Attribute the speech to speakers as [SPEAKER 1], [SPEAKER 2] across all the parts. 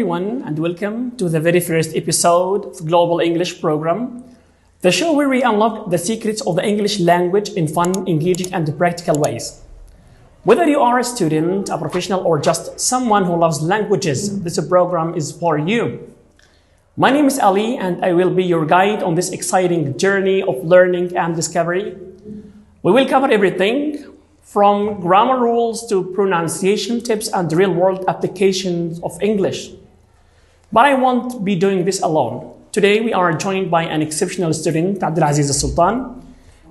[SPEAKER 1] everyone, and welcome to the very first episode of Global English Program, the show where we unlock the secrets of the English language in fun, engaging, and practical ways. Whether you are a student, a professional, or just someone who loves languages, this program is for you. My name is Ali, and I will be your guide on this exciting journey of learning and discovery. We will cover everything from grammar rules to pronunciation tips and real-world applications of English. But I won't be doing this alone. Today we are joined by an exceptional student, Abdulaziz Sultan,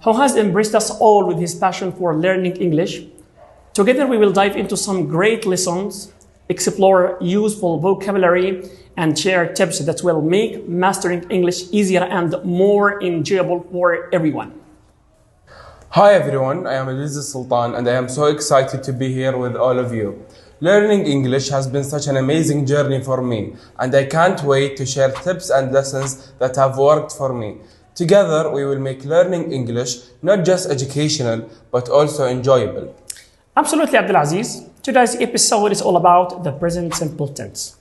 [SPEAKER 1] who has embraced us all with his passion for learning English. Together we will dive into some great lessons, explore useful vocabulary, and share tips that will make mastering English easier and more enjoyable for everyone.
[SPEAKER 2] Hi everyone, I am Abdulaziz Sultan and I am so excited to be here with all of you. Learning English has been such an amazing journey for me and I can't wait to share tips and lessons that have worked for me. Together we will make learning English not just educational but also enjoyable.
[SPEAKER 1] Absolutely, Abdulaziz. Today's episode is all about the present simple tense.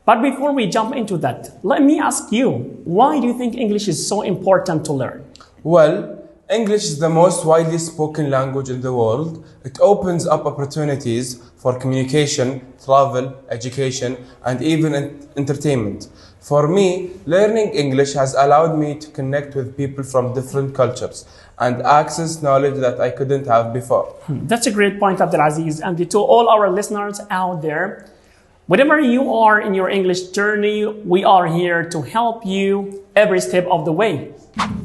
[SPEAKER 1] But before we jump into that, let me ask you, why do you think English is so important to learn?
[SPEAKER 2] Well, English is the most widely spoken language in the world. It opens up opportunities for communication, travel, education, and even entertainment. For me, learning English has allowed me to connect with people from different cultures and access knowledge that I couldn't have before.
[SPEAKER 1] That's a great point, Abdulaziz. And to all our listeners out there, wherever you are in your English journey, we are here to help you every step of the way.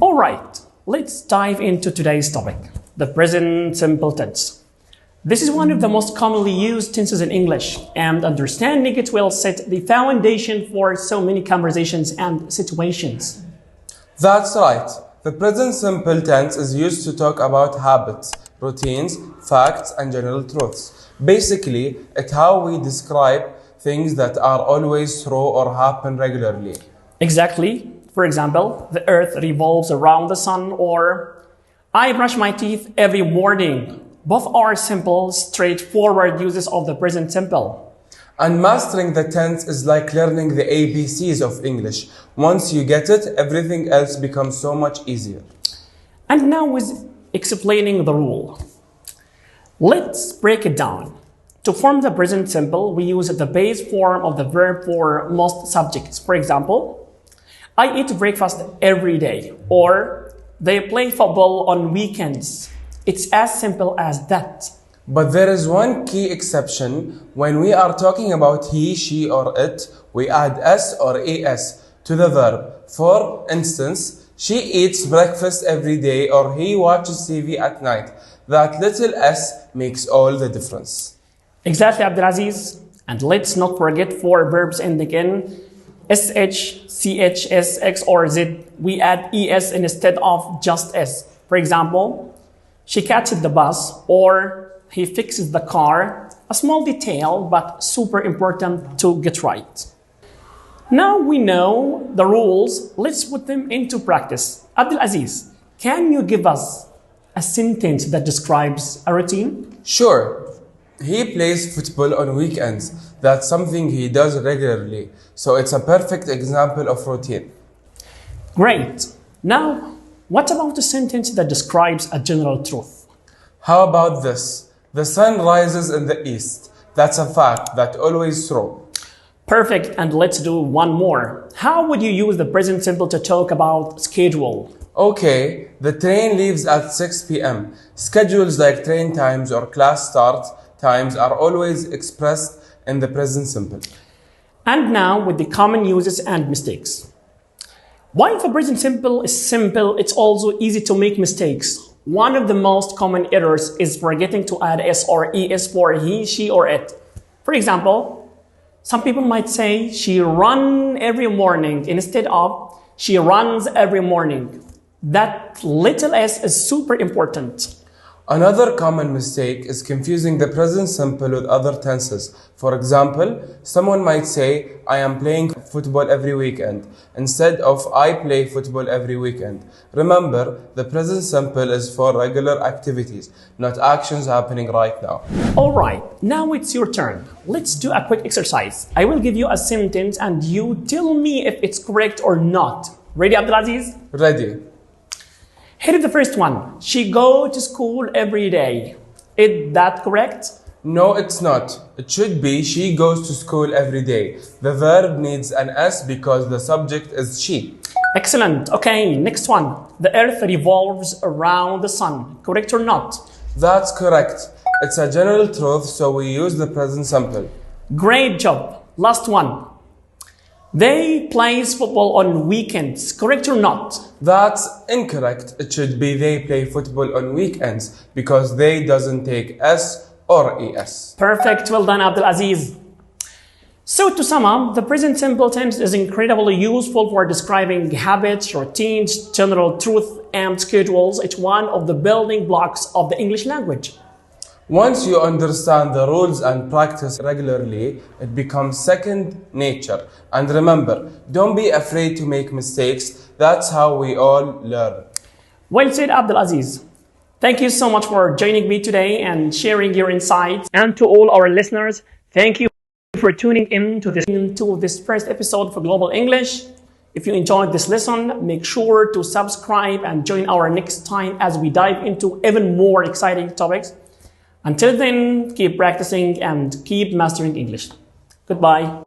[SPEAKER 1] All right. Let's dive into today's topic, the present simple tense. This is one of the most commonly used tenses in English, and understanding it will set the foundation for so many conversations and situations.
[SPEAKER 2] That's right. The present simple tense is used to talk about habits, routines, facts, and general truths. Basically, it's how we describe things that are always true or happen regularly.
[SPEAKER 1] Exactly. For example, the earth revolves around the sun, or I brush my teeth every morning. Both are simple, straightforward uses of the present simple.
[SPEAKER 2] And mastering the tense is like learning the ABCs of English. Once you get it, everything else becomes so much easier.
[SPEAKER 1] And now with explaining the rule. Let's break it down. To form the present simple, we use the base form of the verb for most subjects. For example, I eat breakfast every day, or they play football on weekends. It's as simple as that.
[SPEAKER 2] But there is one key exception. When we are talking about he, she, or it, we add s or es to the verb. For instance, she eats breakfast every day, or he watches TV at night. That little s makes all the difference.
[SPEAKER 1] Exactly, Abdulaziz. And let's not forget for verbs ending in sh, ch, s, x, or z, we add es instead of just s. For example, she catches the bus, or he fixes the car. A small detail, but super important to get right. Now we know the rules, let's put them into practice. Abdulaziz, can you give us a sentence that describes a routine?
[SPEAKER 2] Sure. He plays football on weekends. That's something he does regularly. So it's a perfect example of routine.
[SPEAKER 1] Great. Now, what about a sentence that describes a general truth?
[SPEAKER 2] How about this? The sun rises in the east. That's a fact, that's always true.
[SPEAKER 1] Perfect. And let's do one more. How would you use the present simple to talk about schedule?
[SPEAKER 2] Okay, the train leaves at 6 p.m. Schedules like train times or class start times are always expressed in the present simple.
[SPEAKER 1] And now with the common uses and mistakes. While the present simple is simple, it's also easy to make mistakes. One of the most common errors is forgetting to add s or es for he, she, or it. For example, some people might say she runs every morning instead of she runs every morning. That little s is super important.
[SPEAKER 2] Another common mistake is confusing the present simple with other tenses. For example, someone might say, I am playing football every weekend, instead of I play football every weekend. Remember, the present simple is for regular activities, not actions happening right now.
[SPEAKER 1] Alright, now it's your turn. Let's do a quick exercise. I will give you a sentence and you tell me if it's correct or not. Ready, Abdulaziz?
[SPEAKER 2] Ready.
[SPEAKER 1] Here is the first one. She goes to school every day. Is that correct?
[SPEAKER 2] No, it's not. It should be she goes to school every day. The verb needs an S because the subject is she.
[SPEAKER 1] Excellent. Okay, next one. The earth revolves around the sun. Correct or not?
[SPEAKER 2] That's correct. It's a general truth, so we use the present simple.
[SPEAKER 1] Great job. Last one. They play football on weekends. Correct or not?
[SPEAKER 2] That's incorrect. It should be they play football on weekends because they doesn't take S or ES.
[SPEAKER 1] Perfect. Well done, Abdulaziz. So to sum up, the present simple tense is incredibly useful for describing habits, routines, general truth, and schedules. It's one of the building blocks of the English language.
[SPEAKER 2] Once you understand the rules and practice regularly, it becomes second nature. And remember, don't be afraid to make mistakes. That's how we all learn.
[SPEAKER 1] Well said, Abdulaziz. Thank you so much for joining me today and sharing your insights. And to all our listeners, thank you for tuning in to this first episode for Global English. If you enjoyed this lesson, make sure to subscribe and join our next time as we dive into even more exciting topics. Until then, keep practicing and keep mastering English. Goodbye.